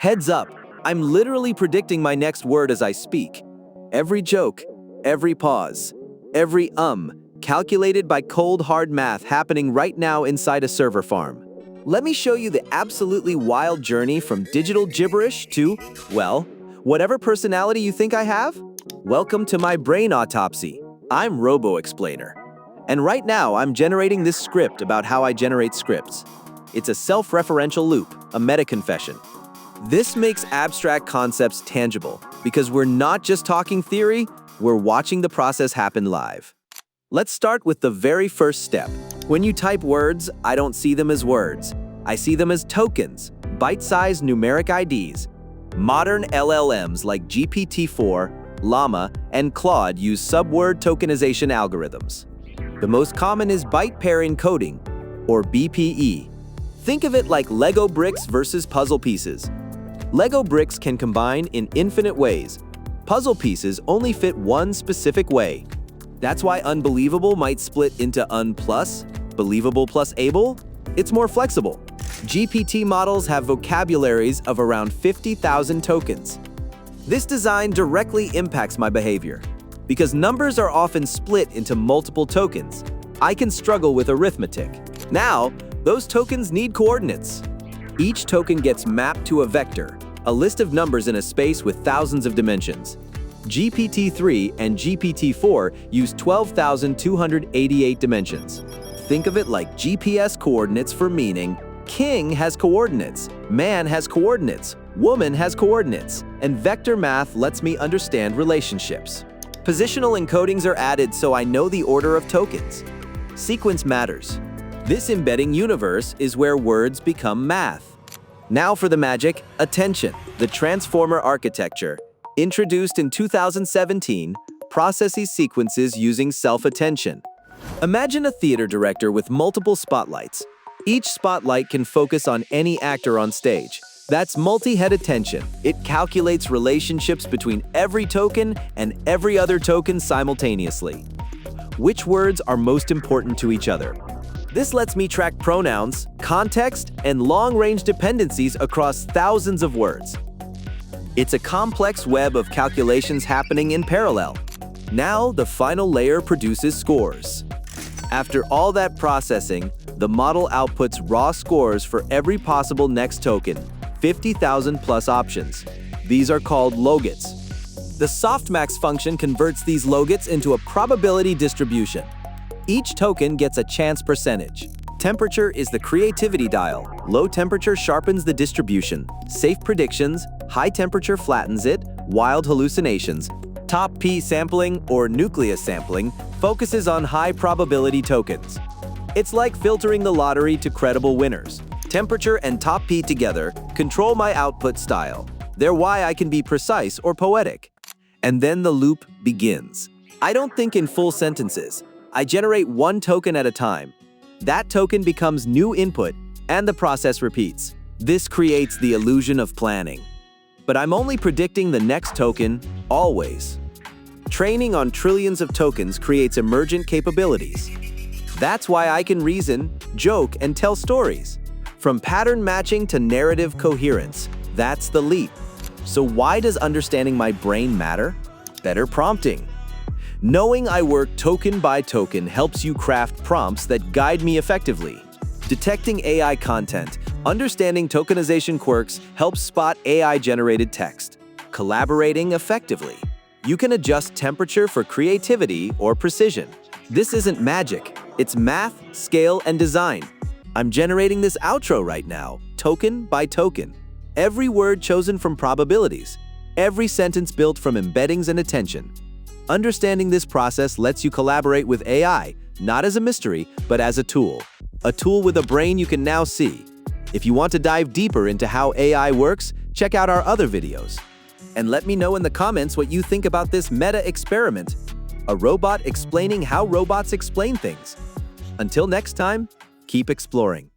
Heads up, I'm literally predicting my next word as I speak. Every joke, every pause, every calculated by cold hard math happening right now inside a server farm. Let me show you the absolutely wild journey from digital gibberish to, well, whatever personality you think I have. Welcome to my brain autopsy. I'm RoboExplainer. And right now I'm generating this script about how I generate scripts. It's a self-referential loop, a meta-confession. This makes abstract concepts tangible because we're not just talking theory, we're watching the process happen live. Let's start with the very first step. When you type words, I don't see them as words. I see them as tokens, bite-sized numeric IDs. Modern LLMs like GPT-4, Llama, and Claude use subword tokenization algorithms. The most common is byte pair encoding, or BPE. Think of it like Lego bricks versus puzzle pieces. Lego bricks can combine in infinite ways. Puzzle pieces only fit one specific way. That's why unbelievable might split into plus, believable plus able. It's more flexible. GPT models have vocabularies of around 50,000 tokens. This design directly impacts my behavior. Because numbers are often split into multiple tokens, I can struggle with arithmetic. Now, those tokens need coordinates. Each token gets mapped to a vector, a list of numbers in a space with thousands of dimensions. GPT-3 and GPT-4 use 12,288 dimensions. Think of it like GPS coordinates for meaning. King has coordinates, man has coordinates, woman has coordinates, and vector math lets me understand relationships. Positional encodings are added so I know the order of tokens. Sequence matters. This embedding universe is where words become math. Now for the magic, attention, the transformer architecture. Introduced in 2017, processes sequences using self-attention. Imagine a theater director with multiple spotlights. Each spotlight can focus on any actor on stage. That's multi-head attention. It calculates relationships between every token and every other token simultaneously. Which words are most important to each other? This lets me track pronouns, context, and long-range dependencies across thousands of words. It's a complex web of calculations happening in parallel. Now, the final layer produces scores. After all that processing, the model outputs raw scores for every possible next token, 50,000 plus options. These are called logits. The softmax function converts these logits into a probability distribution. Each token gets a chance percentage. Temperature is the creativity dial. Low temperature sharpens the distribution. Safe predictions, high temperature flattens it, wild hallucinations. Top P sampling, or nucleus sampling, focuses on high probability tokens. It's like filtering the lottery to credible winners. Temperature and top P together control my output style. They're why I can be precise or poetic. And then the loop begins. I don't think in full sentences. I generate one token at a time. That token becomes new input, and the process repeats. This creates the illusion of planning. But I'm only predicting the next token, always. Training on trillions of tokens creates emergent capabilities. That's why I can reason, joke, and tell stories. From pattern matching to narrative coherence, that's the leap. So why does understanding my brain matter? Better prompting. Knowing I work token by token helps you craft prompts that guide me effectively. Detecting AI content, understanding tokenization quirks helps spot AI-generated text. Collaborating effectively. You can adjust temperature for creativity or precision. This isn't magic, it's math, scale, and design. I'm generating this outro right now, token by token. Every word chosen from probabilities. Every sentence built from embeddings and attention. Understanding this process lets you collaborate with AI, not as a mystery, but as a tool. A tool with a brain you can now see. If you want to dive deeper into how AI works, check out our other videos. And let me know in the comments what you think about this meta-experiment, a robot explaining how robots explain things. Until next time, keep exploring.